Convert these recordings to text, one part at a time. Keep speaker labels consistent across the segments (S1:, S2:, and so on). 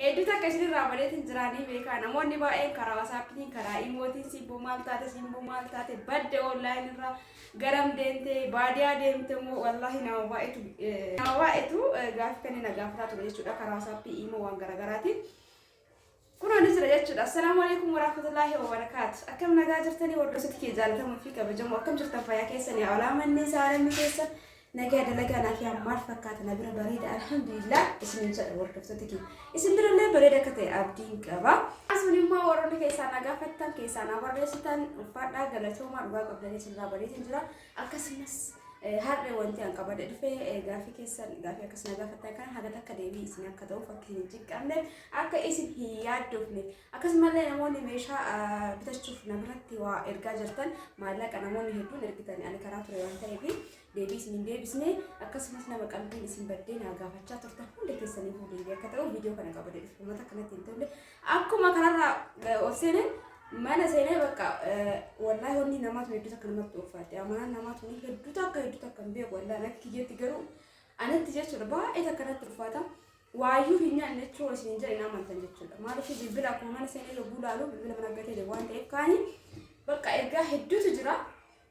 S1: hedduu takka isin irraa bareetin jiraanii beekaa namoonni baay'een karaa WhatsApp karaa imootiin sibboo maal taate badde online irraa garam deemte baadiyaa deemte moo wallahi nama baay'eetu gaaffii kanneen gaafataa ture jechuudha karaa WhatsApp imoo waan garaagaraatiin. Kuna nisra jechuudha. Assalaamu alaykum warahmatullahi wabarakatuh. Akkam nagaa jirtanii hordoftoota kee jaallatamoo fi kabajamoo akkam jirtan fayyaa keessanii alaamanni saaranni keessa nagaa dalagaa naa fi ammaal fakkaata na bira bareeda alhamdulillah isiniin jedha hordoftoota kee. Isin birallee bareeda akka ta'e abdiin qaba. Asuun immoo warroonni keessaa nagaa fattan keessaa na barreessitan uffadhaa galatoomaa dhugaa qabdanii sirraa bareetin jira. Akkasumas harree wanti an qabadhe dhufee gaaffii keessan gaaffii akkasuma gaafattan kan haga takka deebii isin akka ta'u fakkiin hin jiqqabne akka isin hin yaaddoofne akkasumallee namoonni meeshaa bitachuuf namirratti waa ergaa jirtan maallaqa namoonni hedduun ergitanii ani karaa ture waan ta'eef deebii isin hin deebisne akkasumas nama qalbiin isin baddee naa gaafachaa turtan hundi keessanii deebii akka ta'u viidiyoo kana qabadhe dhufe uummata kanatti hin tolle akkuma kanarraa ol seeneen mana seenee bakka wallahi wanni namaatu hedduu takka namatti uffate amanaan namaatu hedduu takka hin beeku wallahi akka kiyyeetti garuu anatti jechuudha baay'ee takka natti uffata waayyuu hin nyaanne jechuudha isin jedhe nama amantan jechuudha maaliif bilbila akkuma mana seenee yogguu laalu bilbila mana argatee waan ta'eef kaanii bakka ergaa hedduutu jira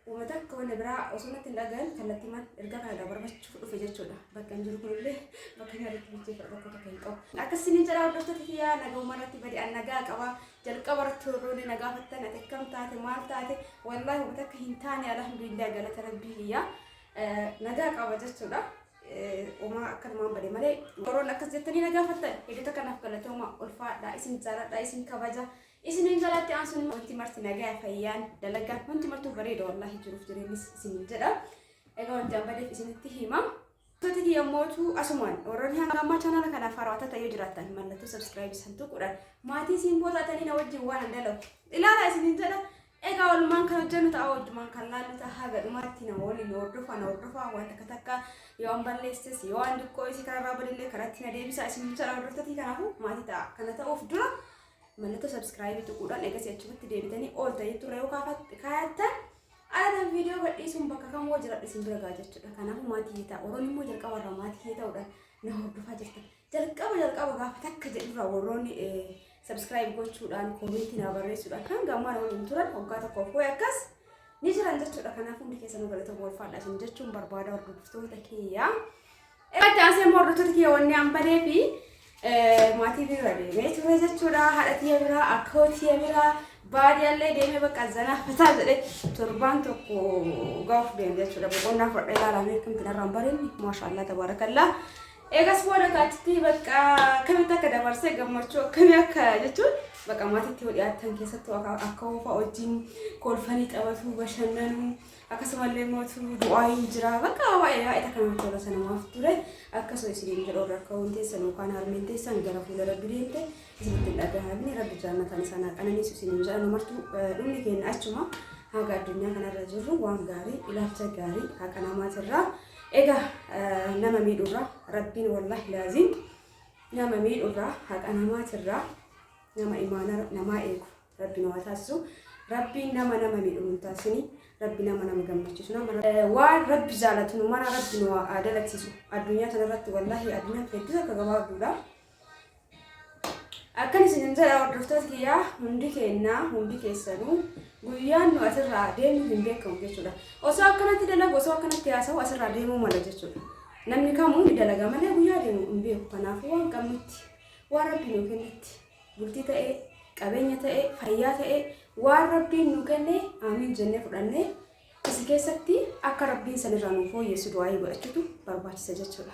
S1: uummata akka wanna biraa osoo natti hin dhagahin kallattiimaan ergaa kana barbaachuu dhufe jechuudha bakka hin jiru kunillee bakka nyaarratti bicheeffadha bakka takka hin qabu akkasiniin jedha hordoftoota kiyyaa nagahummaa irratti badi an nagaa qaba jalqaba irratti warroonni nagaa fattan ati akkam taate maal taate wallahi uummata akka hin taane alhamdulillah galata rabbii kiyyaa nagaa qaba jechuudha Oma akkanumaan bade malee warroonni akkas jettanii nagaa fattan hedduu kanaaf galatooma ulfaadha isin jaaladha isin kabaja isinin jalatti aansun wanti marti nagaa fayyaan dalagaan wanti martu bareeda wallahi jiruuf jireenis isin jedha egaa wanti ambadeef isinitti hima toti kiyammootu asumaan warroonni hanga amma channel kana faraata ta'ee jiraatan mallattoo subscribe santu qudhan maatii isin bootatanii na wajjin waan andalaw ilaala isinin jedha egaa walumaan kan hojjennu ta'a wajjumaan kan laallu ta'a haga dhumaatti nama waliin hordofaa waan takka yoo an balleesses yoo an dikkoo isi kanarraa badillee karatti na deebisa isinin jedha hordoftotii kanaafuu maatii ta'a kana ta'uuf dura mallattoo subscribe tuquudhaan eegas achumatti deebitanii ol ta'ee ture yoo kaayattan aadaa viidiyoo gadhiisuun bakka kam hoo jira isin bira gaa jechuudha kanaafuu maatii ta'a warroonni immoo jalqaba irraa maatii ta'uudhaan na hordofaa jirtan jalqaba gaafa takka jedhurraa warroonni subscribe gochuudhaan koomentii na barreessuudhaan kan gammaan waliin turan waggaa tokkoof hoo akkas ni jiran jechuudha kanaafuu hundi keessanuu galatooma ulfaadha isin jechuun barbaada hordoftoota kiyyaa egaa aseen hordoftoota kiyya wanni an badee fi maatii bira deemee ture jechuudha haadhatii bira akkootii bira baadiyaallee deemee bakka zanaafataa jedhe torbaan tokko gaaf deemee jechuudha boqonnaa fudhadhee ilaalamee akkamitti narraan bareenni maashaallah tabaarakallaa eegas booda kaachiti bakka kamitti akka dabarsee gammachuu akkamii akka jechuun bakka maatiitti dhiyaatan keessattuu akka oofaa wajjin kolfanii taphatu bashannanu akkasumallee mootu du'aayin jira bakka baay'ee takka namatti tola sanamaaf ture akkasuma isiniin jedhu akka wanteessan yookaan harmeen teessan gara fuula rabbi deemte isinitti dhagahamni rabbi jaannatan sana qananiisu isiniin jedhan martuu dhumni keenya achuma haga addunyaa kanarra jirru waan gaarii ilaalcha gaarii haqa namaatirraa egaa nama miidhurraa rabbiin wallahi laazim nama miidhurraa haqa namaatirraa nama imaana namaa eegu rabbiin waa taasisu rabbiin nama miidhuun taasisanii rabbi nama gammachiisu nama waan rabbi jaalatu mana rabbi waa dalagsiisu addunyaa kanarratti wallahi addunyaa hedduu akka gabaabduudha akkan isin jedha hordoftoota kiyyaa hundi keenyaa hundi keessanuu guyyaan nu asirraa deemnu hin beekamu jechuudha osoo akkanatti dalagu osoo akkanatti haasa'u asirraa deemuu mala jechuudha namni kamuu ni dalaga malee guyyaa deemu hin beeku kanaafuu waan qabnutti waan rabbi nu kennetti bultii ta'ee qabeenya ta'ee fayyaa ta'ee waan rabbiin nu kenne amiin jennee fudhannee isi keessatti akka rabbiin sanirraa nu fooyyessu du'aa godhachuutu barbaachisa jechuudha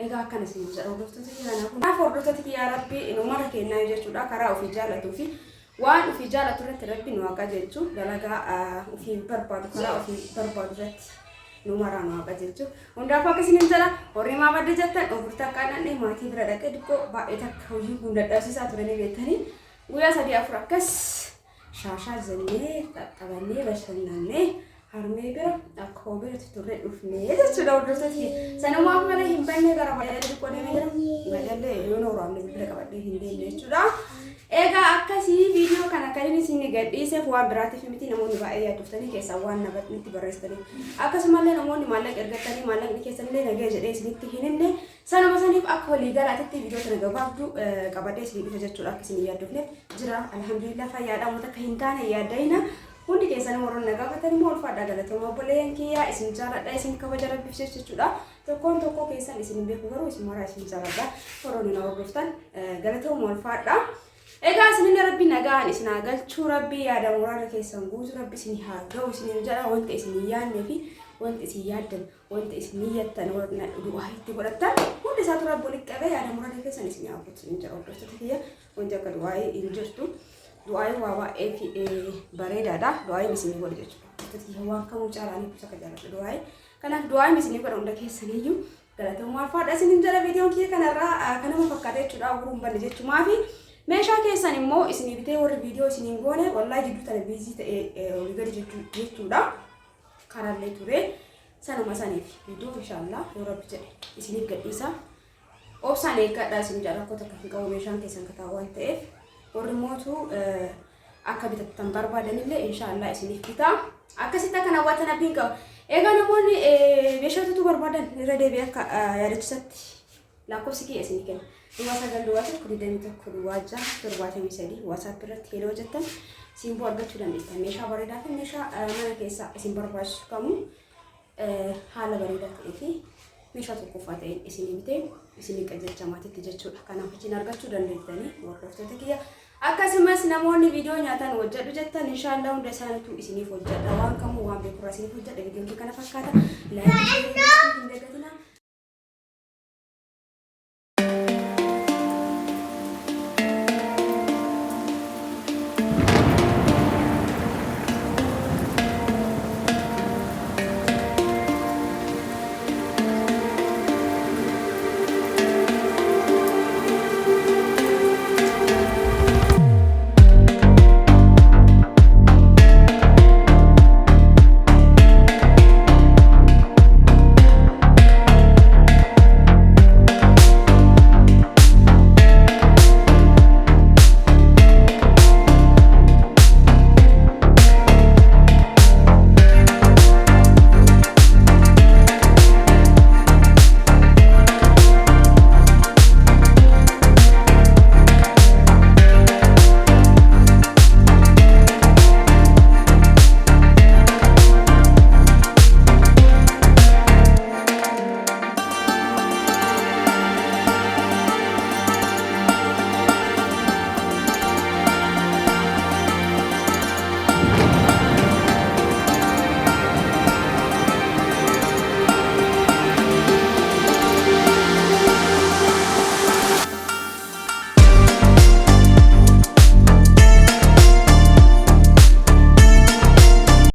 S1: egaa akkana isin jedha hordoftoota kiyyaa hordoftoota kiyyaa rabbii numara kennaa jechuudha karaa ofii jaalatuu fi waan ofii jaalatu irratti rabbi nu waaqa jechuu dalagaa ofii barbaadu karaa ofii barbaadu irratti numara nu waaqa jechuu hundaaf akkasiin jedha horii maa badde jettan ofirta qaananne maatii bira dhaqee diqqoo baay'ee takka hojii hunda dhabsiisaa turanii beektanii guyyaa 3-4 akkas shaashaa jennee qaqqabannee bashannannee harmee bira akka hobirratti turre dhufnee jechuudha hordoftooti. Sanumaaf malee hin banne gara baay'ee qodee jira. Majallee yoo nooraan bilbila qabadhee hin deemne jechuudha. Egaa akkasii viidiyoo kana kan isin gadhiiseef waan biraatiif miti namoonni baay'ee yaaddoftanii keessaa waan nabatti barreessitanii. Akkasumallee namoonni maallaqa ergatanii maallaqni keessanillee nagaya jedhee isinitti hin himne sanuma saniif akka walii galaatitti viidiyoo kana gabaabduu qabadhee isin dhufa jechuudha akka isin yaaddofneef jira. Alhamdulillah fayyaadhaan wanta akka hin taane yaaddayna. Hundi keessan warroon nagaafatanii immoo ulfaadhaa galatoomaa obboleeyyan kiyyaa isin jaaladha isin kabaja rabbiif jechuudha. Tokkoon tokkoo keessan isin beeku garuu isin maraa isin jaaladha. Warroonni na hordoftan galatoomaa ulfaadhaa. Egaa isin rabbi nagaan isin haa galchuu rabbi yaada muraasa keessan guutuu rabbi isin haa ga'u isin jedha wanta isin yaadnee fi wanta isin yaaddan wanta isin niyyattan warra du'aa itti godhattan hundi isaatu rabbi walitti qabee yaada muraasa keessan isin haa guutu isin jedha hordoftoota kiyya wanti akka du'aa hin jirtu. Doa'i waa baay'ee bareedaadha. Doa'i isin godhe jechuudha. Waan kamuu caalaanii kuusa jaalladha doa'i. Kanaaf doa'i isin godha hunda keessaniyyuu galatoomaa ulfaadha isin jala viidiyoon kiyya kanarraa kanama fakkaata jechuudha. Uruun banne jechuumaa fi meeshaa keessan immoo isin bitee warri viidiyoo isin goone wallahi jidduu tana biizii ta'ee olii gadi jechuudha. Karaallee ture sanuma saniif viidiyoo inshaallah yoo rabbi jedhe isiniif gadhiisa. Obsaan eeggadhaa isin jala rakkoo takka hin qabu meeshaan keessan kataa waan ta'eef. Ormootu akka bitattan barbaadanillee inshaallah isiniif bitaa. Akkasitti akka hawwatan abbiin qaba. Egaa namoonni meeshaatu barbaadan irra deebi'ee akka yaadachiisatti lakkoofsi kiyya isinii kenna. Duwwaa 921 duwwaa 673 WhatsApp irratti yeroo jettan simboo argachuu dandeessan. Meeshaa bareedaa fi meeshaa mana keessaa isin barbaachisu kamuu haala bareedaa ta'ee fi meeshaa tokkoffaa ta'een isinii bitee isinii qajeelchamaatitti jechuudha. Kanaaf isin argachuu dandeettanii hordoftoota kiyya. Akkasumas namoonni viidiyoo nyaatan hojjedhu jettan inshaallah hunda isaaniitu isiniif hojjedha. Waan kamuu waan beekurraa isiniif hojjedha. Viidiyoon kana fakkaata. Laayikii